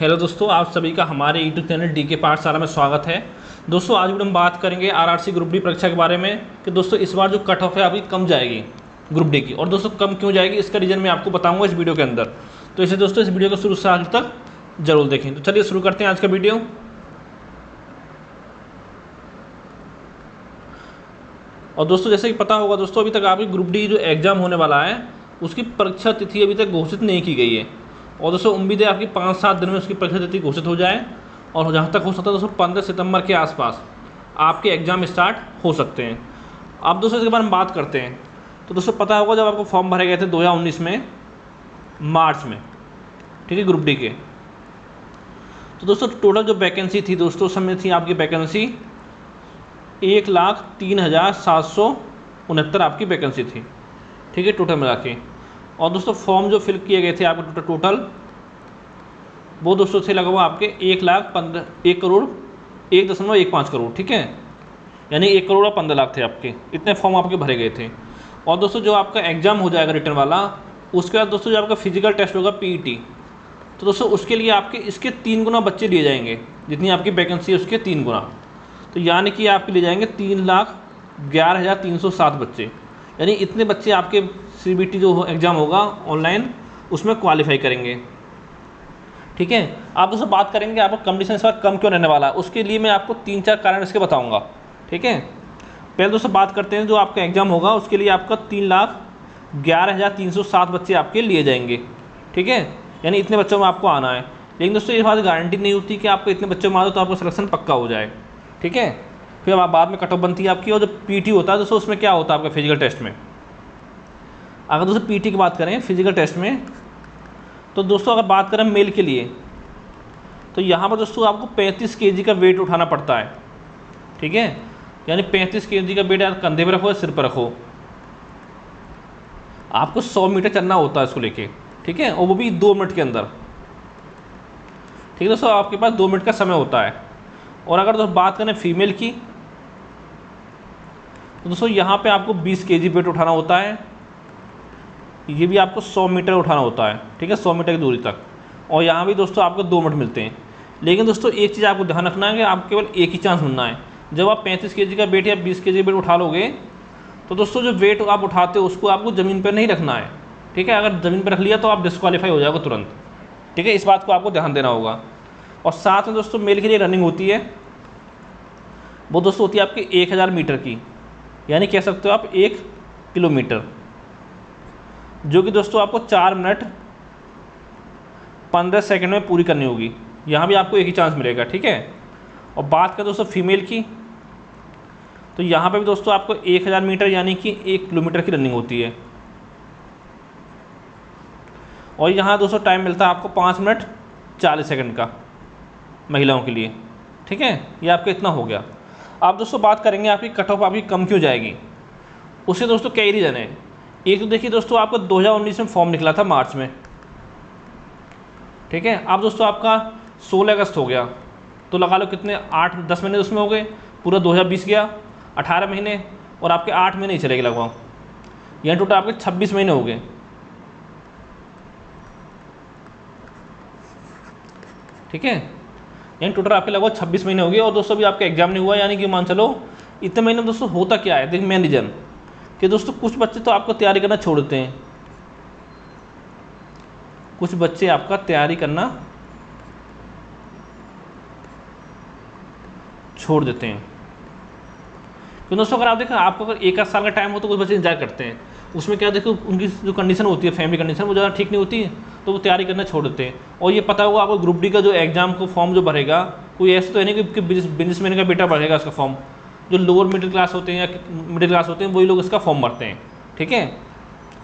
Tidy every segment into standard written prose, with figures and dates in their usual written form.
Hello दोस्तों, आप सभी का हमारे यूट्यूब चैनल डीके पाठशाला में स्वागत है। दोस्तों आज वीडियो हम बात करेंगे आरआरसी ग्रुप डी परीक्षा के बारे में कि दोस्तों इस बार जो कट ऑफ है आपकी कम जाएगी ग्रुप डी की, और दोस्तों कम क्यों जाएगी इसका रीज़न मैं आपको बताऊंगा इस वीडियो के अंदर। तो इसे दोस्तों इस वीडियो को शुरू से आखिर तक जरूर देखें। तो चलिए शुरू करते हैं आज का वीडियो। और दोस्तों जैसे कि पता होगा दोस्तों, अभी तक आपकी ग्रुप डी जो एग्ज़ाम होने वाला है उसकी परीक्षा तिथि अभी तक घोषित नहीं की गई है। और दोस्तों उम्मीद है आपकी 5-7 दिन में उसकी परीक्षा तिथि घोषित हो जाए, और जहाँ तक हो सकता है दोस्तों 15 सितंबर के आसपास आपके एग्ज़ाम स्टार्ट हो सकते हैं। अब दोस्तों इसके बारे में बात करते हैं। तो दोस्तों पता होगा जब आपको फॉर्म भरे गए थे 2019 में मार्च में, ठीक है, ग्रुप डी के। तो दोस्तों टोटल जो वैकेंसी थी दोस्तों उस समय थी आपकी वैकेंसी 1,03,769 आपकी वैकेंसी थी, ठीक है, टोटल मिला के। और दोस्तों फॉर्म जो फिल किए गए थे आपके टोटल वो दोस्तों थे लगभग आपके 1,15 करोड़, ठीक है, यानी 1 करोड़ और 15 लाख थे आपके, इतने फॉर्म आपके भरे गए थे। और दोस्तों जो आपका एग्ज़ाम हो जाएगा रिटर्न वाला, उसके बाद दोस्तों जो आपका फिजिकल टेस्ट होगा पीईटी, तो दोस्तों उसके लिए आपके इसके 3 गुना बच्चे लिए जाएंगे, जितनी आपकी वैकेंसी है उसके 3 गुना। तो यानी कि आपके लिए जाएंगे 3,11,307 बच्चे, यानी इतने बच्चे आपके सीबीटी जो एग्ज़ाम होगा ऑनलाइन उसमें क्वालिफाई करेंगे, ठीक है। आप दोस्तों बात करेंगे आपका कंडीशन इस बार कम क्यों रहने वाला है, उसके लिए मैं आपको 3-4 कारण इसके बताऊंगा, ठीक है। पहले दोस्तों बात करते हैं जो आपका एग्ज़ाम होगा उसके लिए आपका 3,11,307 बच्चे आपके लिए जाएंगे, ठीक है, यानी इतने बच्चों में आपको आना है। लेकिन दोस्तों ये बात गारंटी नहीं होती कि आपको इतने बच्चों में आ दो तो आपका सिलेक्शन पक्का हो जाए, ठीक है। फिर आप बाद में कट ऑफ बनती है आपकी। और जो पीटी होता है दोस्तों उसमें क्या होता है आपका फिजिकल टेस्ट में, अगर दोस्तों पीटी की बात करें फिजिकल टेस्ट में, तो दोस्तों अगर बात करें मेल के लिए तो यहाँ पर दोस्तों आपको 35 केजी का वेट उठाना पड़ता है, ठीक है, यानी 35 केजी का वेट यार कंधे पर रखो या सिर पर रखो। आपको 100 मीटर चलना होता है इसको लेके, ठीक है, और वो भी 2 मिनट के अंदर, ठीक है दोस्तों, आपके पास 2 मिनट का समय होता है। और अगर दोस्तों बात करें फीमेल की तो दोस्तों यहाँ पे आपको 20 केजी वेट उठाना होता है, ये भी आपको 100 मीटर उठाना होता है, ठीक है, 100 मीटर की दूरी तक। और यहाँ भी दोस्तों आपको 2 मिनट मिलते हैं। लेकिन दोस्तों एक चीज़ आपको ध्यान रखना है कि आपको केवल एक ही चांस मिलना है। जब आप 35 केजी का वेट या 20 केजी वेट उठा लोगे तो दोस्तों जो वेट आप उठाते हो उसको आपको ज़मीन पर नहीं रखना है, ठीक है। अगर ज़मीन पर रख लिया तो आप डिस्क्वालीफाई हो जाओगे तुरंत, ठीक है, इस बात को आपको ध्यान देना होगा। और साथ में दोस्तों मेल के लिए रनिंग होती है, वो दोस्तों होती है आपकी 1000 मीटर की, यानी कह सकते हो आप 1 किलोमीटर, जो कि दोस्तों आपको 4 मिनट 15 सेकंड में पूरी करनी होगी। यहाँ भी आपको एक ही चांस मिलेगा, ठीक है। और बात करें दोस्तों फीमेल की तो यहाँ पे भी दोस्तों आपको 1000 मीटर यानी कि 1 किलोमीटर की रनिंग होती है। और यहाँ दोस्तों टाइम मिलता है आपको 5 मिनट 40 सेकंड का महिलाओं के लिए, ठीक है, ये आपका इतना हो गया। आप दोस्तों बात करेंगे आपकी कट ऑफ आपकी कम क्यों जाएगी, उससे दोस्तों कई रीज़न है। एक तो देखिए दोस्तों आपका 2019 में फॉर्म निकला था मार्च में, ठीक है। अब दोस्तों आपका 16 अगस्त हो गया, तो लगा लो कितने 8-10 महीने उसमें हो गए, पूरा 2020 गया 18 महीने, और आपके 8 महीने ही चलेंगे लगभग, यानी टोटल आपके 26 महीने हो गए, ठीक है, यानी टोटल आपके लगभग 26 महीने हो गए। और दोस्तों अभी आपका एग्जाम नहीं हुआ, यानी कि मान चलो इतने महीने में दोस्तों होता क्या है, देखिए मेन रीज़न कि दोस्तों कुछ बच्चे तो आपको तैयारी करना छोड़ देते हैं, कुछ बच्चे आपका तैयारी करना छोड़ देते हैं। तो दोस्तों अगर आप देखें आपको अगर 1 साल का टाइम हो तो कुछ बच्चे इंतजार करते हैं, उसमें क्या देखो उनकी जो कंडीशन होती है फैमिली कंडीशन वो ज़्यादा ठीक नहीं होती है, तो वो तैयारी करना छोड़ देते हैं। और ये पता होगा आपको ग्रुप डी का जो एग्जाम को फॉर्म जो भरेगा, कोई ऐसा तो है नहीं कि बिजनेसमैन का बेटा भरेगा इसका फॉर्म। जो लोअर मिडिल क्लास होते हैं या मिडिल क्लास होते हैं वही लोग इसका फॉर्म भरते हैं, ठीक है।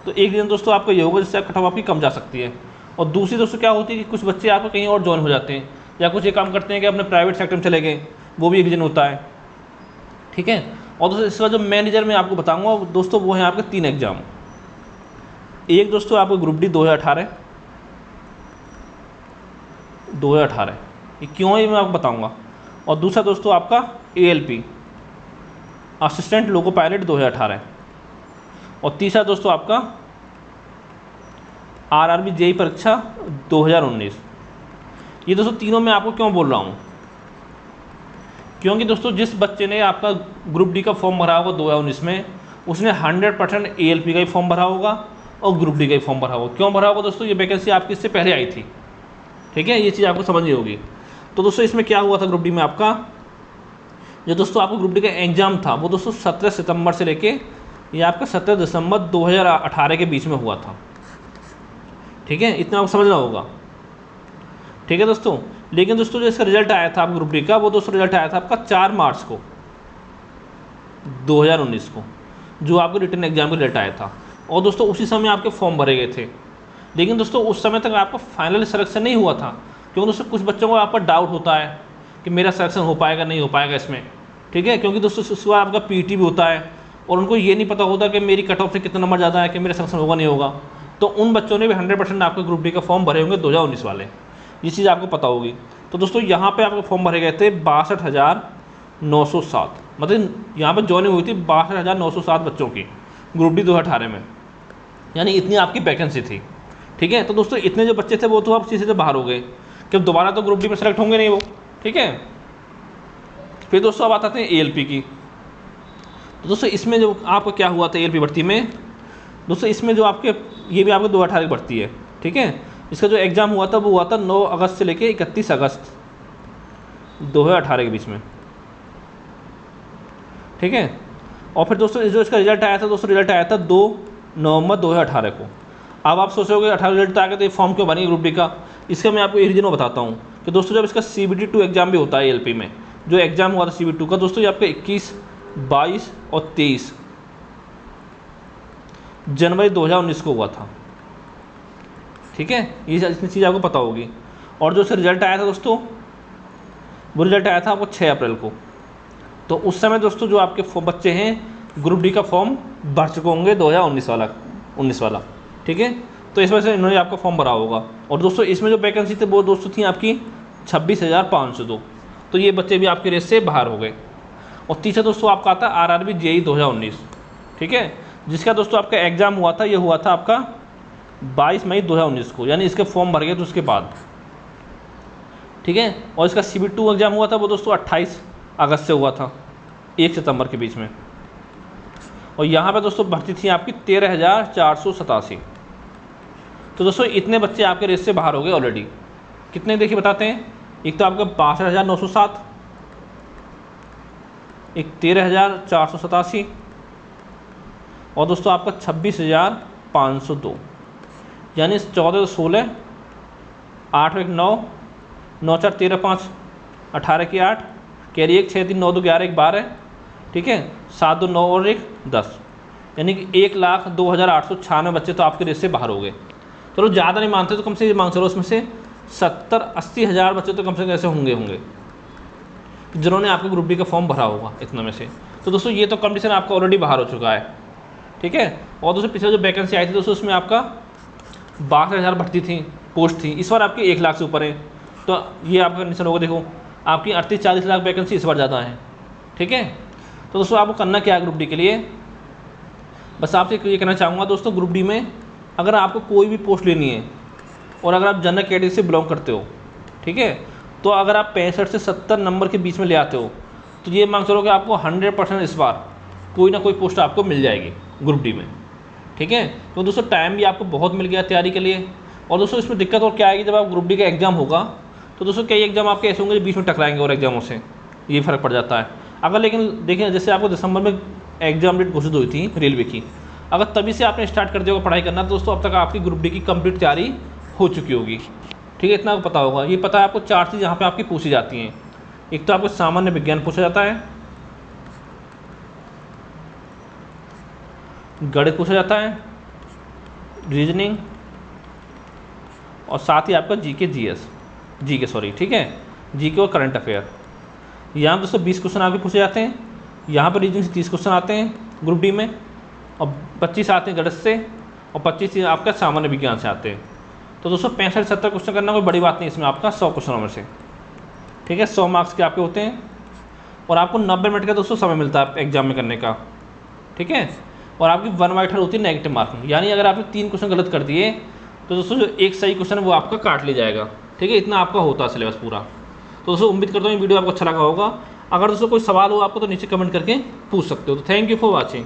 तो एक रीज़न दोस्तों आपका ये होगा जिससे कट ऑफ आपकी कम जा सकती है। और दूसरी दोस्तों क्या होती है कि कुछ बच्चे आपको कहीं और ज्वाइन हो जाते हैं, या कुछ ये काम करते हैं कि अपने प्राइवेट सेक्टर में चले गए, वो भी एक रीज़न होता है, ठीक है। और दोस्तों इसका जो मेन रीज़न मैं आपको बताऊंगा दोस्तों वो है आपके 3 एग्जाम। एक दोस्तों आपको ग्रुप डी 2018 ये क्यों है ये मैं आपको बताऊंगा। और दूसरा दोस्तों आपका ALP असिस्टेंट लोको पायलट 2018, और तीसरा दोस्तों आपका RRB जेई परीक्षा 2019। ये दोस्तों तीनों मैं आपको क्यों बोल रहा हूँ, क्योंकि दोस्तों जिस बच्चे ने आपका ग्रुप डी का फॉर्म भरा होगा 2019 में, उसने 100% ALP का ही फॉर्म भरा होगा और ग्रुप डी का ही फॉर्म भरा होगा। क्यों भरा होगा दोस्तों, ये वैकेंसी आपकी इससे पहले आई थी, ठीक है, ये चीज़ आपको समझनी होगी। तो दोस्तों इसमें क्या हुआ था ग्रुप डी में आपका, जो दोस्तों आपको ग्रुप डी का एग्ज़ाम था वो दोस्तों 17 सितंबर से लेके ये आपका 17 दिसंबर 2018 के बीच में हुआ था, ठीक है, इतना आपको समझना होगा, ठीक है दोस्तों। लेकिन दोस्तों जो इसका रिजल्ट आया था आप ग्रुप डी का, वो दोस्तों रिजल्ट आया था आपका 4 मार्च को 2019 को, जो आपके रिटन एग्जाम का रिजल्ट आया था। और दोस्तों उसी समय आपके फॉर्म भरे गए थे, लेकिन दोस्तों उस समय तक आपका फाइनल सिलेक्शन नहीं हुआ था, क्योंकि दोस्तों कुछ बच्चों को आप पर डाउट होता है कि मेरा सिलेक्शन हो पाएगा नहीं हो पाएगा इसमें, ठीक है, क्योंकि दोस्तों उसके बाद आपका PT भी होता है और उनको ये नहीं पता होता कि मेरी कट ऑफ से कितना नंबर ज़्यादा है कि मेरा सिलेक्शन होगा नहीं होगा। तो उन बच्चों ने भी 100% आपके ग्रुप डी का फॉर्म भरे होंगे 2019 वाले, ये चीज़ आपको पता होगी। तो दोस्तों यहाँ पे आपके फॉर्म भरे गए थे 62,907, मतलब यहाँ पर ज्वाइनिंग हुई थी 62,907 बच्चों की ग्रुप डी 2018 में, यानी इतनी आपकी वैकेंसी थी, ठीक है। तो दोस्तों इतने जो बच्चे थे वो तो आप चीज़ से बाहर हो गए कि दोबारा तो ग्रुप डी में सेलेक्ट होंगे नहीं वो, ठीक है। फिर दोस्तों अब आते हैं ALP की। तो दोस्तों इसमें जो आपको क्या हुआ था ALP भर्ती में, दोस्तों इसमें जो आपके ये भी आपके 2018 की भर्ती है, ठीक है। इसका जो एग्ज़ाम हुआ था वो हुआ था 9 अगस्त से लेके 31 अगस्त 2018 के बीच में, ठीक है। और फिर दोस्तों जो इसका रिजल्ट आया था दोस्तों, रिजल्ट आया था 2 नवंबर 2018 को। अब आप सोचोगे 18 रिजल्ट आ गया तो ये फॉर्म क्यों बनी ग्रुप डी का, इसका मैं आपको एक रीजन बताता हूँ कि दोस्तों जब इसका CBT 2 एग्ज़ाम भी होता है ALP में, जो एग्ज़ाम हुआ था CBT 2 का दोस्तों, ये आपका 21, 22 और 23 जनवरी 2019 को हुआ था, ठीक है, ये इतनी चीज़ आपको पता होगी। और जो इसका रिजल्ट आया था दोस्तों, वो रिजल्ट आया था आपको 6 अप्रैल को। तो उस समय दोस्तों जो आपके बच्चे हैं ग्रुप डी का फॉर्म भर चुके होंगे 2019 वाला, ठीक है। तो इस वजह से इन्होंने आपका फॉर्म भरा होगा। और दोस्तों इसमें जो वैकेंसी थे वो दोस्तों थी आपकी 26,502, तो ये बच्चे भी आपके रेस से बाहर हो गए। और तीसरा दोस्तों आपका आता है RRB JEE 2019, ठीक है, जिसका दोस्तों आपका एग्ज़ाम हुआ था, ये हुआ था आपका 22 मई 2019 को, यानी इसके फॉर्म भर गए तो उसके बाद, ठीक है। और इसका CBT 2 एग्ज़ाम हुआ था वो दोस्तों 28 अगस्त से हुआ था 1 सितंबर के बीच में। और यहाँ पे दोस्तों भर्ती थी आपकी 13,487। तो दोस्तों इतने बच्चे आपके रेस से बाहर हो गए ऑलरेडी। कितने देखिए बताते हैं, एक तो आपका 62,907, एक 13,487 और दोस्तों आपका 26,502, यानी 14 16 8 1 9 9 4 13 5 18 की 8 कैरी 1 6 3 9 2 11 1 12, ठीक है, 7 2 9 और 1 10, यानी कि 1,02,896 बच्चे तो आपके रेस से बाहर हो गए। चलो ज़्यादा नहीं मानते तो कम से मान चलो उसमें से 70-80 हज़ार बच्चे तो कम से कम ऐसे होंगे जिन्होंने आपके ग्रुप डी का फॉर्म भरा होगा इतना में से। तो दोस्तों ये तो कंपटीशन आपका ऑलरेडी बाहर हो चुका है, ठीक है। और दोस्तों पिछले जो वैकेंसी आई थी दोस्तों उसमें आपका 62,000 भर्ती थी, पोस्ट थी, इस बार आपकी 1 लाख से ऊपर है। तो ये आपका कंडीशन होगा, देखो आपकी 38-40 लाख वैकेंसी इस बार ज़्यादा है, ठीक है। तो दोस्तों आपको करना क्या है ग्रुप डी के लिए, बस आपसे ये कहना चाहूँगा दोस्तों, ग्रुप डी में अगर आपको कोई भी पोस्ट लेनी है और अगर आप जनरल कैटेगरी से बिलोंग करते हो, ठीक है, तो अगर आप 65 से 70 नंबर के बीच में ले आते हो तो ये मांग चलो कि आपको 100% इस बार कोई ना कोई पोस्ट आपको मिल जाएगी ग्रुप डी में, ठीक है। तो दोस्तों टाइम भी आपको बहुत मिल गया तैयारी के लिए। और दोस्तों इसमें दिक्कत और क्या आएगी, जब आप ग्रुप डी का एग्ज़ाम होगा तो दोस्तों कई एग्ज़ाम आपके ऐसे होंगे जो बीच में टकराएंगे और एग्जामों से, ये फ़र्क पड़ जाता है। अगर लेकिन देखिए जैसे आपको दिसंबर में एग्ज़ाम डेट घोषित हुई थी रेलवे की, अगर तभी से आपने स्टार्ट कर दिया होगा पढ़ाई करना तो दोस्तों अब तक आपकी ग्रुप डी की कंप्लीट तैयारी हो चुकी होगी, ठीक है, इतना पता होगा। ये पता है आपको 4 चीज़ यहाँ पे आपकी पूछी जाती हैं। एक तो आपको सामान्य विज्ञान पूछा जाता है, गणित पूछा जाता है, रीजनिंग और साथ ही आपका जीके सॉरी, ठीक है, जीके और करंट अफेयर। यहाँ दोस्तों 20 क्वेश्चन आपके पूछे जाते हैं, यहाँ पर रीजनिंग से 30 क्वेश्चन आते हैं ग्रुप डी में, और 25 आते हैं गणित से और 25 आपका सामान्य विज्ञान से आते हैं। तो दोस्तों 65-70 क्वेश्चन करना कोई बड़ी बात नहीं इसमें आपका 100 क्वेश्चनों में से, ठीक है, 100 मार्क्स के आपके होते हैं। और आपको 90 मिनट का दोस्तों समय मिलता है एग्जाम में करने का, ठीक है। और आपकी 1/3 होती है नेगेटिव मार्किंग, यानी अगर आपने 3 क्वेश्चन गलत कर दिए तो दोस्तों जो एक सही क्वेश्चन है वो आपका काट लिया जाएगा, ठीक है, इतना आपका होता है सिलेबस पूरा। तो दोस्तों उम्मीद करता हूँ ये वीडियो आपको अच्छा लगा होगा। अगर दोस्तों कोई सवाल हो आपको तो नीचे कमेंट करके पूछ सकते हो। तो थैंक यू फॉर वॉचिंग।